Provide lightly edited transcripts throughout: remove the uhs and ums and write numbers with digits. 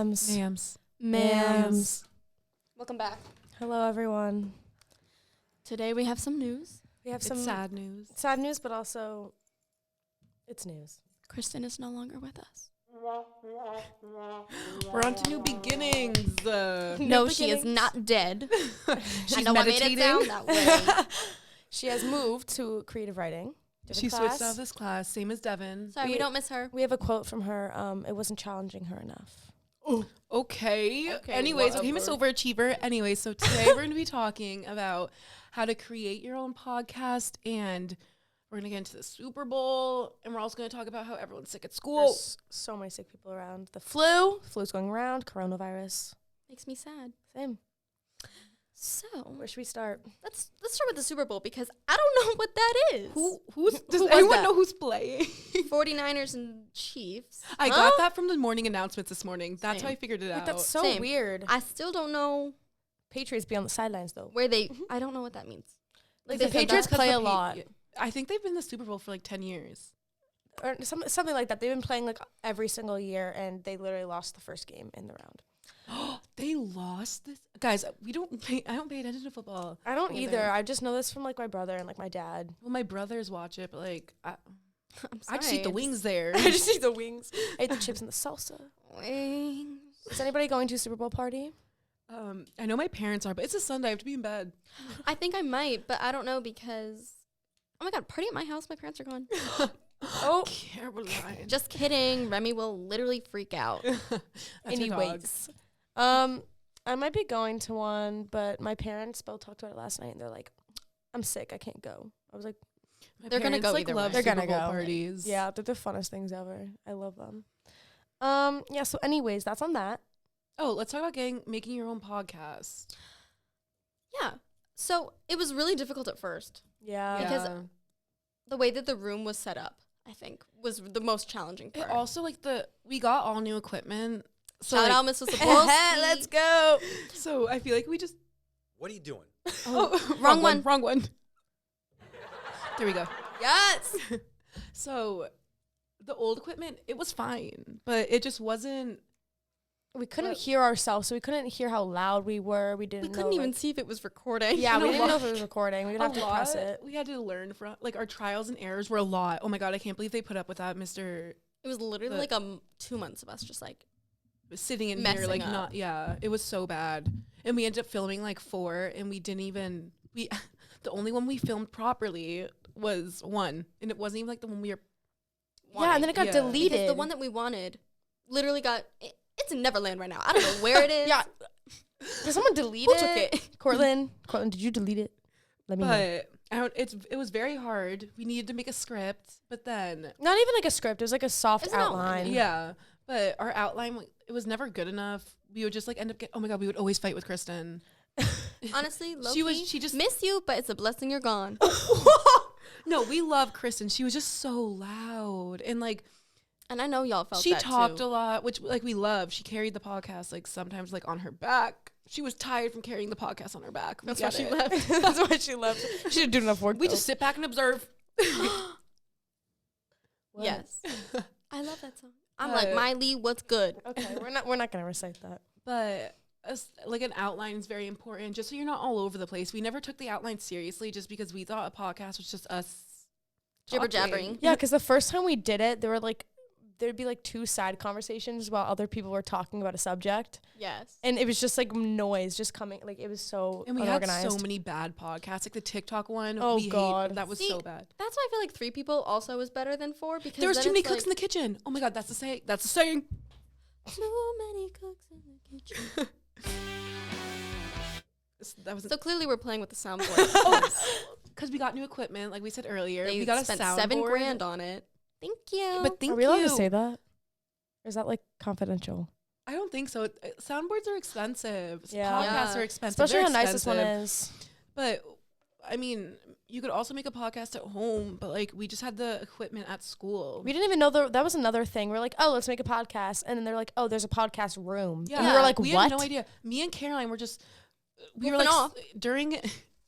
MAMS. MAMS. MAMS. Welcome back. Hello, everyone. Today we have some news. We have It's some sad news. sad news, but also it's news. Kristen is no longer with us. We're on to new beginnings. No, she is not dead. She's I know meditating. I made it sound that way. She has moved to creative writing. She switched out of this class, same as Devin. Sorry, we don't miss her. We have a quote from her. It wasn't challenging her enough. Okay. Okay, Anyways, whatever. okay, Miss Overachiever. Anyway, so today we're going to be talking about how to create your own podcast, and we're going to get into the Super Bowl, and we're also going to talk about how everyone's sick at school. There's so many sick people around. The flu's going around. Coronavirus. Makes me sad. Same. So Where should we start? let's start with the Super Bowl because I don't know what that is. Does was anyone that? know who's playing? 49ers and Chiefs. I Huh? got that from the morning announcements this morning. That's Same. how I figured it Wait, out. that's so Same. weird. I still don't know Patriots be on the sidelines, though. where they. I don't know what that means. Like, they the said Patriots that? play a lot. I think they've been in the Super Bowl for like 10 years. Or something like that. They've been playing like every single year, and they literally lost the first game in the round. They lost this. Guys, I don't pay attention to football. I don't Either. either. I just know this from like my brother and like my dad. Well, my brothers watch it, but like, I I'm just eat the wings there. I just eat the wings. I ate the chips and the salsa. Wings. Is anybody going to a Super Bowl party? I know my parents are, but it's a Sunday. I have to be in bed. I think I might, but I don't know because. Oh my God! Party at my house. My parents are gone. Oh, Caroline. Just kidding. Remy will literally freak out. That's her dog. anyways. I might be going to one, but my parents both talked about it last night, and they're like, "I'm sick. I can't go." I was like, My They're gonna parents, go like, either love way. They're Super gonna Bowl go. parties. "Yeah, they're the funnest things ever. I love them." Yeah. So, anyways, that's on that. Oh, let's talk about making your own podcast. Yeah. So it was really difficult at first. Yeah. Because the way that the room was set up, I think, was the most challenging it part. also we got all new equipment. So Shout like, out, Mrs. Sapolsky. Let's go. So I feel like we just What are you doing? Wrong one. Wrong one. There we go. Yes. So the old equipment, it was fine, but it just wasn't. We couldn't What? hear ourselves, so we couldn't hear how loud we were. We didn't. We couldn't know, even like- see if it was recording. Yeah, You we know didn't know what? if it was recording. We'd A have to press lot. it. We had to learn from like our trials and errors were a lot. Oh my God, I can't believe they put up with that, Mr. It was literally But- like 2 months of us just like. sitting in here Messing like up. not. Yeah, it was so bad, and we ended up filming like 4, and we didn't even the only one we filmed properly was 1, and it wasn't even like the one we were. Yeah, and then it got Yeah. deleted. Because the one that we wanted literally got. It's in Neverland right now. I don't know where it is. Yeah. Did someone delete Who it? took it? Cortland, did you delete it? Let me know. But I don't. It was very hard. We needed to make a script, but then Not even like a script. It was like a soft It's an outline, outline. yeah, but our outline it was never good enough. We would just like end up oh my God, we would always fight with Kristen. Honestly, She just miss you, but it's a blessing you're gone. no, we love Kristen. She was just so loud and like And I know y'all felt she that talked too. a lot, which like we love. She carried the podcast like sometimes like on her back. She was tired from carrying the podcast on her back. We That's why get she it. left. That's why she left. She didn't do enough work. We though. just sit back and observe. What? Yes. I love that song. I'm But- like, Miley, what's good? Okay, we're not gonna recite that. But like an outline is very important, just so you're not all over the place. We never took the outline seriously, just because we thought a podcast was just us Jibber talking. jabbering. Yeah, because the first time we did it, there'd be like 2 side conversations while other people were talking about a subject, Yes. and it was just like noise just coming. Like it was so And we had unorganized. so many bad podcasts, like the TikTok one. Oh, we God. hate, that was See, so bad. That's why I feel like 3 people also is better than 4 because There was then too many it's cooks in like, the kitchen. Oh my God, that's the saying. That's the saying. too many cooks in the kitchen. That was So clearly we're playing with the soundboard. because we got new equipment, like we said earlier. They we got spent a soundboard. $7,000 on it. Thank you. But thank Are we allowed you. to say that? Or is that like confidential? I don't think so. Soundboards are expensive. Yeah. Podcasts Yeah. are expensive. Especially They're how nice this one expensive. is. But I mean, you could also make a podcast at home, but like we just had the equipment at school. We didn't even know that was another thing. We're like, oh, let's make a podcast, and then they're like, oh, there's a podcast room. Yeah, And we were like, we what? had no idea. Me and Caroline were just we Goofing were like off. during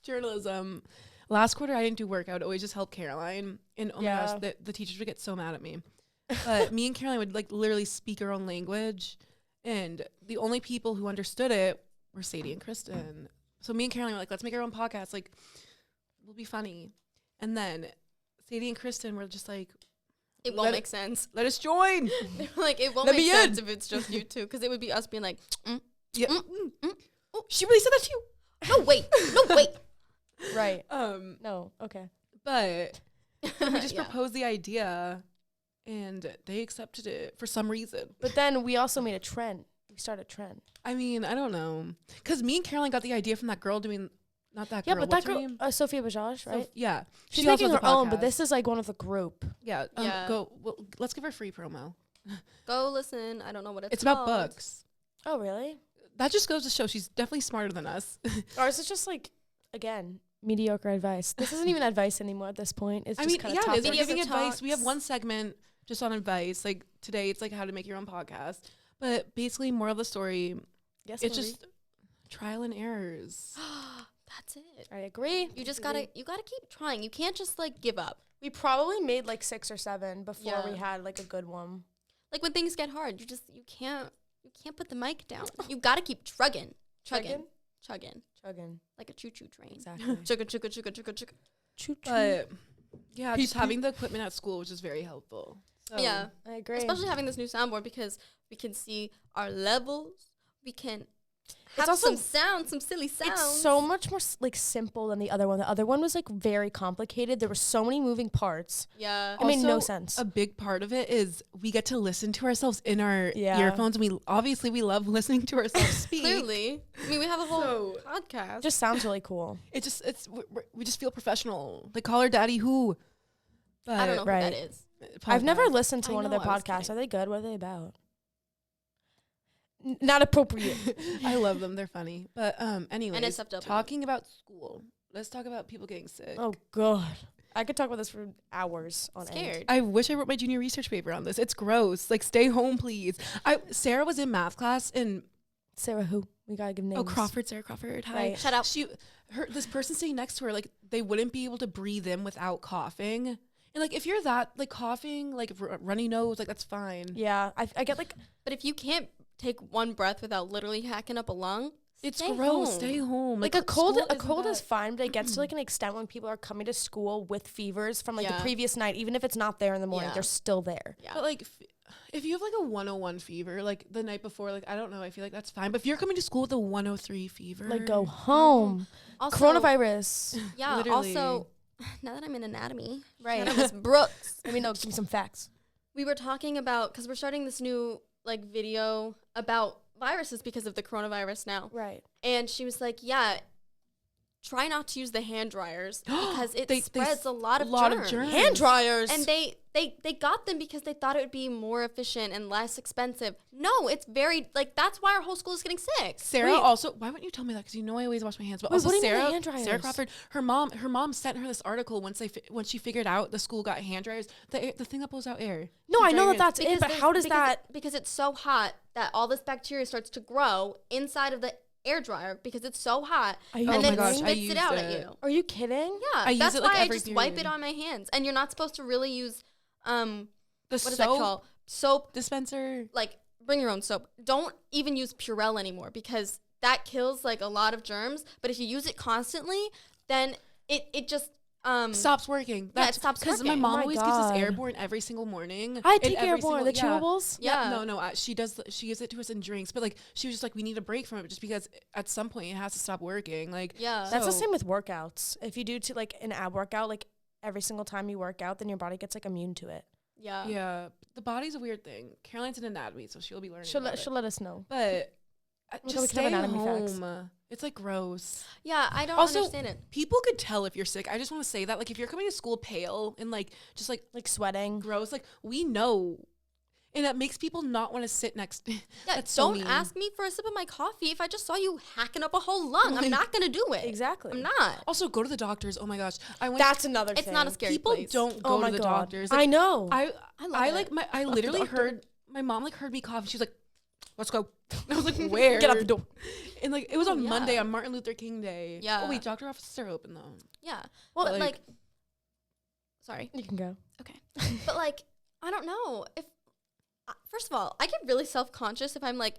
journalism. Last quarter, I didn't do work. I would always just help Caroline, and oh Yeah. my gosh, the teachers would get so mad at me. But me and Caroline would like literally speak our own language, And the only people who understood it were Sadie and Kristen. So me and Caroline were like, let's make our own podcast. Like, we'll be funny. And then Sadie and Kristen were just like, It won't make sense. let us join. They're like, it won't Let make me sense in. if it's just you two. Because it would be us being like, Yeah. oh, She really said that to you. no, wait. No, wait. Right. No. Okay. But we just Yeah. proposed the idea and they accepted it for some reason. But then we also made a trend. We started a trend. I mean, I don't know. Because me and Caroline got the idea from that girl doing, not that Yeah, girl. but that what's her girl, name? Sophia Bajaj, right? Yeah. She's She also making has her a own, but podcast. this is like one of the group. Yeah. Yeah. Let's give her free promo. Go listen. I don't know what It's about called. books. Oh, really? That just goes to show she's definitely smarter than us. Or is it just like, again, mediocre advice? This isn't even advice anymore at this point. It's I just mean, kind yeah, of it is. We're Mediocre giving advice. We have talks. one segment just on advice. Like today, it's like how to make your own podcast. But basically, moral of the story, Yes, it's just trial and errors. That's it. I agree. You just gotta keep trying. You can't just like give up. We probably made like 6 or 7 before Yeah. we had like a good one. Like when things get hard, you can't put the mic down. You gotta keep chugging. Chugging? Chugging. Chugging. Like a choo-choo train. Exactly. Chugga, chugga, chugga, chugga, chugga. Choo choo. But yeah, Peep, just having the equipment at school, which is very helpful. So, Yeah. I agree. Especially having this new soundboard because we can see our levels. We can have also- some sounds, some silly sounds. It's so much more like simple than the other one. The other one was like very complicated. There were so many moving parts. Yeah. It made no Also, sense. A big part of it is we get to listen to ourselves in our Yeah. earphones. And we love listening to ourselves speak. Clearly. I mean, we have a whole So- podcast. Just sounds really cool. We just feel professional. They call her Daddy Who. But I don't know right. who that is. I've never podcast. listened to I one of know, their I was podcasts. kidding. Are they good? What are they about? Not appropriate. I love them. They're funny. But anyways, NSFW. talking about school. Let's talk about people getting sick. Oh god, I could talk about this for hours on end. Scared. I wish I wrote my junior research paper on this. It's gross. Like, stay home, please. Sarah was in math class and Sarah, who we gotta give names. Sarah Crawford. Hi. Right. Shut up. This person sitting next to her, like, they wouldn't be able to breathe in without coughing. And like, if you're that like coughing, like runny nose, like that's fine. Yeah, I get like But if you can't take one breath without literally hacking up a lung, It's stay gross. home. Stay home. like a cold. school A isn't cold is that- fine, but it gets to like an extent when people are coming to school with fevers from like the Yeah. previous night. Even if it's not there in the morning, Yeah. they're still there. Yeah. But like, if you have like a 101 fever, like the night before, like I don't know, I feel like that's fine. But if you're coming to school with a 103 fever, Like go home. Also, Coronavirus. Yeah. Literally. Also, now that I'm in anatomy, Right. shout out Miss Brooks. I mean, no, give me some facts. We were talking about because we're starting this new like video about viruses because of the coronavirus now, Right. and she was like, "Yeah, try not to use the hand dryers because it They spreads a lot of germs." Hand dryers. And they got them because they thought it would be more efficient and less expensive. No, it's very like that's why our whole school is getting sick. Sarah Wait. also, why wouldn't you tell me that? Because you know I always wash my hands. But Wait, also what do you mean Sarah, hand dryers? Sarah Crawford, her mom sent her this article once when she figured out the school got hand dryers. The thing that blows out air. no, To I dry know your that hands. that's it, but how does that? Because it's so hot that all this bacteria starts to grow inside of the air dryer because it's so hot, Are you Oh and my then gosh, I spits it used out at it. you. Are you kidding? Yeah, I use that's it, why like, I every just wipe it period. on my hands. And you're not supposed to really use The what is soap that called? Soap. dispenser. Like bring your own soap. Don't even use Purell anymore because that kills like a lot of germs. But if you use it constantly, then it just Stops working. Yeah, it stops Because my working. mom Oh my always gives us God. airborne every single morning. I and take every airborne. The single- chewables. Yeah. No. She does. She gives it to us in drinks. But like, she was just like, we need a break from it, just because at some point it has to stop working. Like, yeah. That's the So- same with workouts. If you do to like an ab workout, like every single time you work out, then your body gets like immune to it. yeah. yeah, the body's a weird thing. Caroline's in anatomy, so she'll be learning. She'll about it. let us know. But my God, just we can have stay anatomy facts. home. It's like gross. Yeah, I don't Also, understand it. People could tell if you're sick. I just want to say that, like, if you're coming to school pale and like just like Like sweating. gross, like we know, and that makes people not want to sit next. Yeah, That's so don't mean. ask me for a sip of my coffee if I just saw you hacking up a whole lung. I'm not gonna do it. Exactly. I'm not. Also, go to the doctors. Oh my gosh, I went. That's another It's thing. not a scary People place. don't Oh go my to the God. doctors. I know. I love I it. like my. I Love the literally doctor. heard my mom like heard me cough, and she was like, "Let's go." And I was like, "Where?" Get out the door. And like it was on yeah. Monday on Martin Luther King Day. Yeah. Oh wait, doctor offices are open though. Yeah. Well, But like- like, sorry. You can go. Okay. But like, I don't know if first of all, I get really self-conscious if I'm like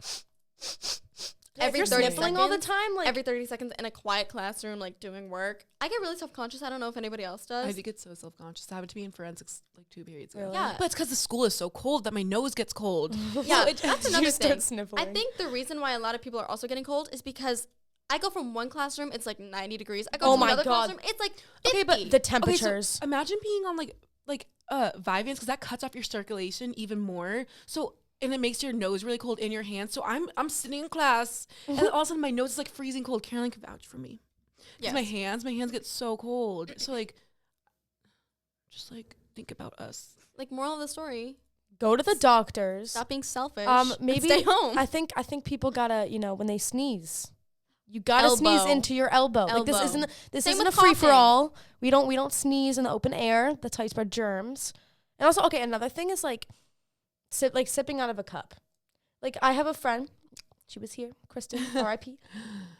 Every every 30 sniffling seconds all the time, like every 30 seconds in a quiet classroom, like doing work. I get really self-conscious. I don't know if anybody else does. I do get so self-conscious. I happened to be in forensics like 2 periods ago. Really? Yeah. But it's because the school is so cold that my nose gets cold. Yeah, that's another you start thing. sniffling. I think the reason why a lot of people are also getting cold is because I go from one classroom, it's like 90 degrees. I go Oh to my another God. classroom, it's like 50. Okay, but the Okay, temperatures. so imagine being on like Vyvanse, because that cuts off your circulation even more. So and it makes your nose really cold in your hands. So I'm sitting in class, and then all of a sudden my nose is like freezing cold. Caroline can vouch for me. Yes. My hands get so cold. So like, just like think about us. Like, moral of the story, Go to the doctors. stop being selfish. and Maybe stay home. I think people gotta, when they sneeze, you gotta sneeze Elbow. into your elbow. Like this Elbow. Same isn't a with free for coughing. all. We don't sneeze in the open air. That's how you spread germs. And also, okay, another thing is like sipping out of a cup. Like I have a friend, she was here, Kristen, R.I.P.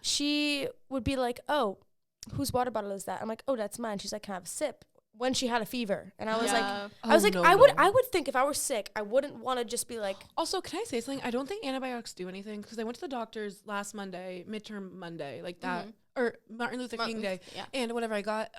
She would be like, "Oh, whose water bottle is that?" I'm like, "Oh, that's mine." She's like, "Can I have a sip?" When she had a fever, and I was like, Yeah. I would think if I were sick, I wouldn't want to just be like, Also, can I say something? I don't think antibiotics do anything, because I went to the doctor's last Monday, midterm Monday, like that, or Martin Luther King Day, Yeah. and whatever. I got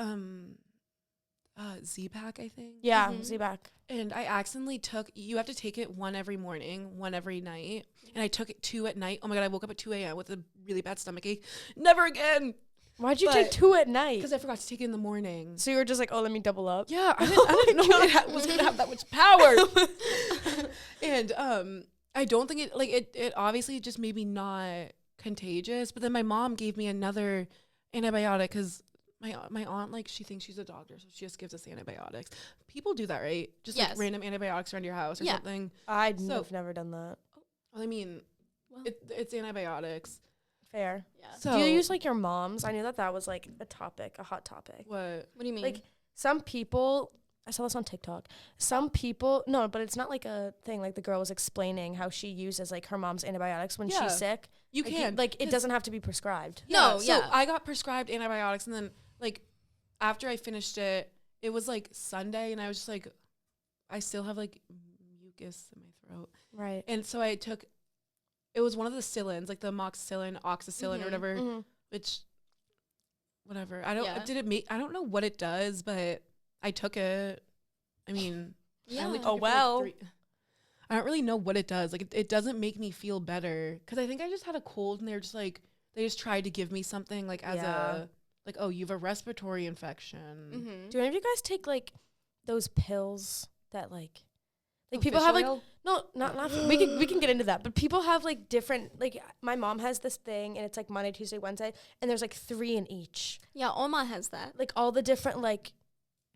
Z-Pack, I think. yeah, Mhm. Z-Back. And I accidentally you have to take it one every morning, one every night. And I took it 2 at night. Oh my God, I woke up at 2 a.m. with a really bad stomach ache. Never again. Why'd you But- take 2 at night? Because I forgot to take it in the morning. So you were just like, "Oh, let me double up." Yeah, I didn't know it was going to have that much power. And I don't think it obviously just made me not contagious. But then my mom gave me another antibiotic because my aunt, like, she thinks she's a doctor, so she just gives us antibiotics. People do that, right? Just like Yes. random antibiotics around your house or Yeah. something. I've So- never done that. Well, I mean, Well. it's antibiotics. Fair. Yeah. So Do you use like your mom's? I knew that was like a hot topic. what? What do you mean? Like some people, I saw this on TikTok. Some people, no, but it's not like a thing. Like the girl was explaining how she uses like her mom's antibiotics when Yeah. she's sick. You Like, can. like it 'cause- doesn't have to be prescribed. No, So yeah. I got prescribed antibiotics, and then like after I finished it, it was like Sunday, and I was just like, I still have like mucus in my throat, Right. and so I took. It was one of the Cillins, like the amoxicillin, oxacillin, or Mhm. whatever, Mm-hmm. which, whatever. I don't. Yeah. Did it make? I don't know what it does, but I took it. I mean, I only Yeah. took Oh, it for, like, well. 3 I don't really know what it does. Like, it doesn't make me feel better, because I think I just had a cold, and they're just like, they just tried to give me something like as Yeah. like, oh, you have a respiratory infection. Mm-hmm. Do any of you guys take like those pills that like Oh, people fish have like oil? no not we can get into that, but people have like different, like my mom has this thing and it's like Monday, Tuesday, Wednesday, and there's like 3 in each, Yeah, Oma has that. like all the different like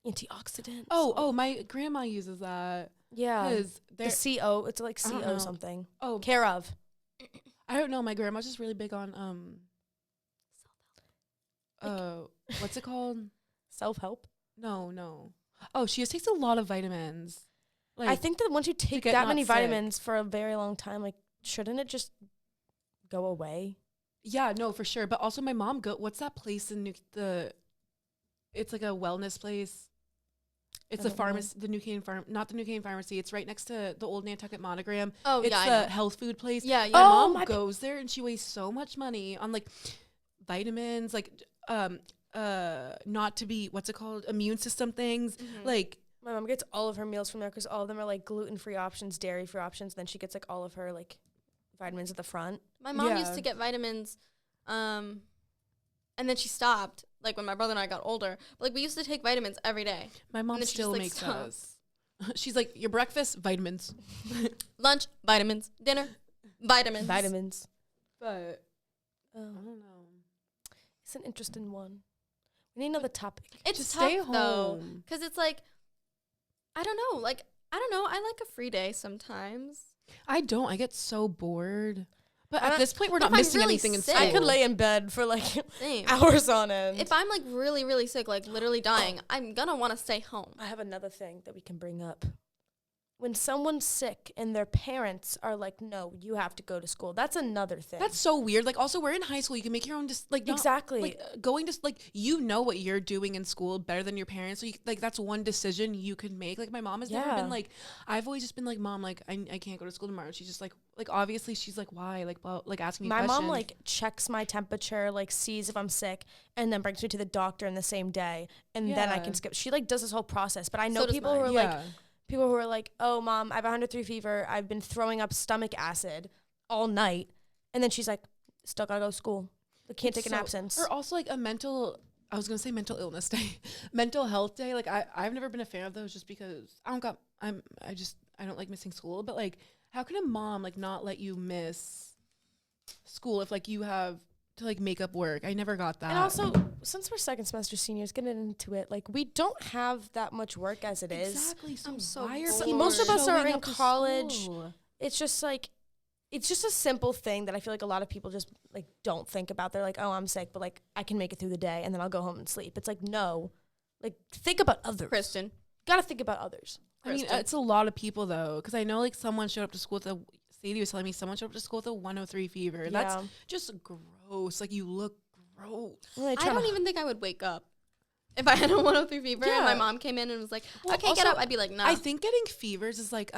antioxidants. Oh, my grandma uses that, yeah, because the CO, it's like I don't CO know. something. oh, Care of. I don't know. My grandma's just really big on what's it called? Self-help. No. Oh, she just takes a lot of vitamins. Like, I think that once you take get that not many sick. vitamins for a very long time, like shouldn't it just go away? yeah, no, for sure. But also, my mom what's that place in it's like a wellness place. It's I the don't know. pharmacy, the New Canaan not the New Canaan Pharmacy. It's right next to the old Nantucket Monogram. Oh, It's yeah, I the know. health food place. Yeah, yeah. My Oh, mom my goes there, and she wastes so much money on like vitamins, like not to be what's it called, immune system things. Mhm. Like, My mom gets all of her meals from there because all of them are like gluten-free options, dairy-free options. Then she gets like all of her like vitamins at the front. My mom used Yeah. to get vitamins, and then she stopped, like when my brother and I got older. But like we used to take vitamins every day. my mom then she still just, like, makes stopped. us. She's like, your breakfast, vitamins. Lunch, vitamins. Dinner, vitamins. Vitamins. But I Oh, don't know. it's an interesting one. We need another topic. It's Just tough stay though, home. because it's like, I don't know. Like, I don't know. I like a free day sometimes. I don't. I get so bored. But I at don't- this point, we're But not if I'm missing really anything in sick- school. I could lay in bed for like Same. hours on end. If I'm like really, really sick, like literally dying, I'm gonna want to stay home. I have another thing that we can bring up. when someone's sick and their parents are like, no, you have to go to school. That's another thing. That's so weird. Like, also, we're in high school. You can make your own, Exactly. Like, going to, like, you know what you're doing in school better than your parents. So, that's one decision you could make. Like, my mom has never been like, I've always just been like, Mom, like, I can't go to school tomorrow. She's just like, obviously, she's like, why? Like, well, like, asking me my questions. mom, like, checks my temperature, like, sees if I'm sick, and then brings me to the doctor in the same day. And then I can skip. She, like, does this whole process. But I know people who are like, oh, Mom, I have 103 fever. I've been throwing up stomach acid all night. And then she's like, still gotta go to school. I can't take an absence. Or also, like, I was going to say mental illness day. Mental health day. Like, I've never been a fan of those just because I don't like missing school. But, like, how can a mom, like, not let you miss school if, like, you have to, like, make up work? I never got that. And also, since we're second semester seniors, getting into it, like, we don't have that much work as it is. Exactly. So I'm so why are bored. people Most of us are showing in up to college. school? It's just like, it's just a simple thing that I feel like a lot of people just, like, don't think about. They're like, oh, I'm sick, but, like, I can make it through the day and then I'll go home and sleep. It's like, no. Like, think about others. Kristen. Gotta think about others. I mean, it's a lot of people, though, because I know, like, someone showed up to school with Sadie was telling me someone showed up to school with a 103 fever. Yeah. That's just gross. Like, you look gross. Really I don't even think I would wake up if I had a 103 fever and my mom came in and was like, Well, okay, get also, up. I'd be like, no. I think getting fevers is like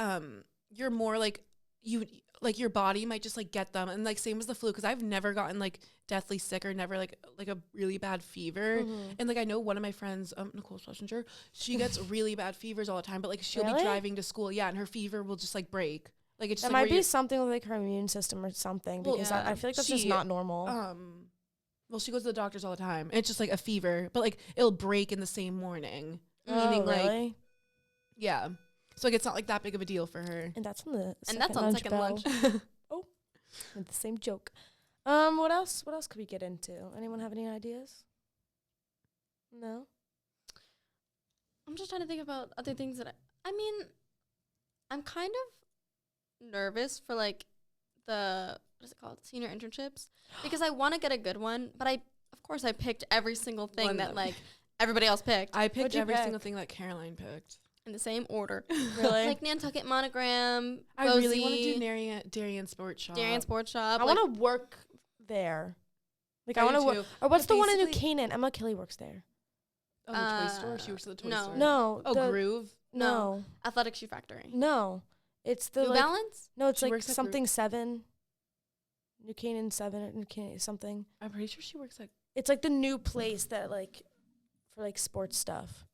you're more like your body might just like get them, and like same as the flu, because I've never gotten like deathly sick or never like a really bad fever. And like I know one of my friends, Nicole Schlesinger, she gets really bad fevers all the time, but like she'll be driving to school, and her fever will just like break. Like it's just that might be something with like her immune system or something, because I feel like that's just not normal. Well, she goes to the doctors all the time, and it's just like a fever, but like it'll break in the same morning. Oh, Meaning really? like, yeah. So like it's not like that big of a deal for her. And that's on the second lunch. Oh, with the same joke. What else? What else could we get into? Anyone have any ideas? No. I'm just trying to think about other things that I mean, I'm kind of nervous for like the what is it called? Senior internships, because I want to get a good one, but of course I picked every single thing that like everybody else picked. I picked every single thing that Caroline picked. In the same order. Really? Like Nantucket Monogram, I really want to do Darien Sports Shop. Darien Sports Shop. I want to work there. Like I want to work. Or what's the one in New Canaan? Emma Kelly works there. Oh, the toy store? She works at the toy store? No. Oh, Groove? No. Athletic Shoe Factory. No. It's the New Balance? No, it's like something 7. New Canaan 7 or New Canaan something. I'm pretty sure she works at... It's like the new place that like for like sports stuff.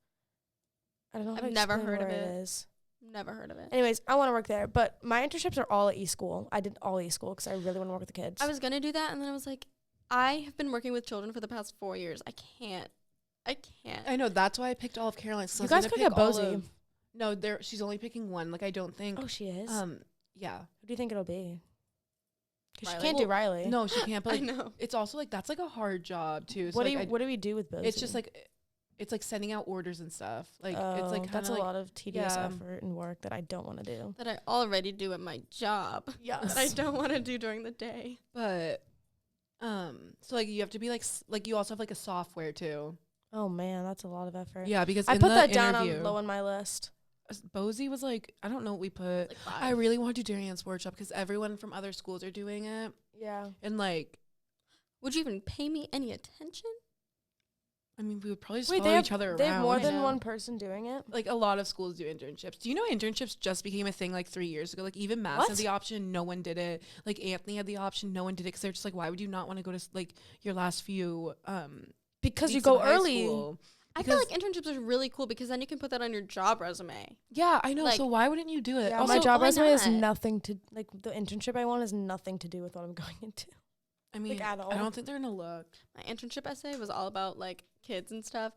I don't know. I've never heard of it. Never heard of it. Anyways, I want to work there, but my internships are all at eSchool. I did all eSchool because I really want to work with the kids. I was gonna do that, and then I was like, I have been working with children for the past 4 years. I can't. I know, that's why I picked all of Caroline's. So you guys could get Bozy. No, she's only picking one. Like I don't think. Oh, she is. Yeah. Who do you think it'll be? Because she Riley? can't do Riley. No, she can't. But like, I know. it's also like that's like a hard job too. So What like, do we do with Bozy? it's just like. It's like sending out orders and stuff. Like it's like that's a like, lot of tedious effort and work that I don't want to do. That I already do at my job. Yes. That I don't want to do during the day. But so like you have to be like you also have like a software too. Oh man, that's a lot of effort. Yeah, because I in put the that down interview, on low on my list. Bozy was like, I don't know what we put. Like 5. I really want to do Darian's workshop because everyone from other schools are doing it. Yeah. And like, would you even pay me any attention? I mean, we would probably just follow each other around. They have more than one person doing it? Like, a lot of schools do internships. Do you know internships just became a thing, like, 3 years ago? Like, even MAMS had the option. No one did it. Like, Anthony had the option. No one did it because they're just like, why would you not want to go to, like, your last few because you go early. I feel like internships are really cool because then you can put that on your job resume. Yeah, I know. Like, so why wouldn't you do it? Yeah, also, my job resume not? has nothing to, like, the internship I want has nothing to do with what I'm going into. I mean, like, at all. I don't think they're going to look. My internship essay was all about, like, kids and stuff.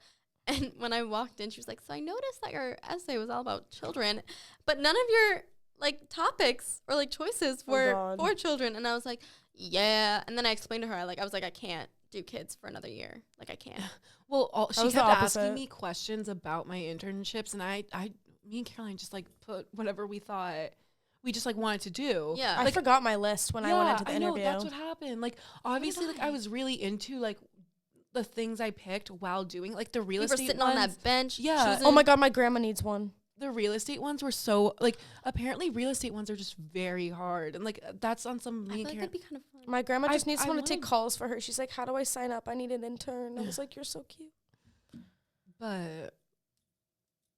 And when I walked in, she was like, so I noticed that your essay was all about children, but none of your, like, topics or, like, choices were for children. And I was like, yeah. And then I explained to her, I was like, I can't do kids for another year. Like, I can't. Well, she kept asking me questions about my internships, and me and Caroline just, like, put whatever we thought we just, like, wanted to do. Yeah. I forgot my list when I went into the interview. That's what happened. Like, obviously, like, I was really into, like, the things I picked while doing, like, the real estate sitting on that bench. Yeah. Oh, my God, my grandma needs one. the real estate ones were so like apparently real estate ones are just very hard, and like that's on some. I feel like that'd be kind of fun. My grandma just needs I someone to take wanna- calls for her. She's like, how do I sign up? I need an intern. I was like, you're so cute. But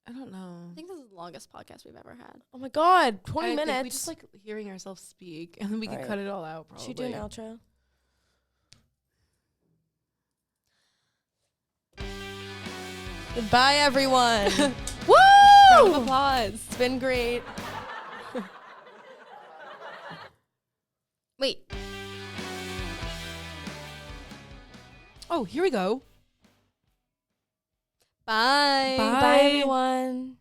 I don't know. I think this is the longest podcast we've ever had. Oh my God, 20 I think minutes. we just like hearing ourselves speak, and then we can Alright. cut it all out. Probably. Should we do an outro? Goodbye, everyone. Woo! Round of applause. It's been great. Wait. Oh, here we go. Bye. Bye. Bye, everyone.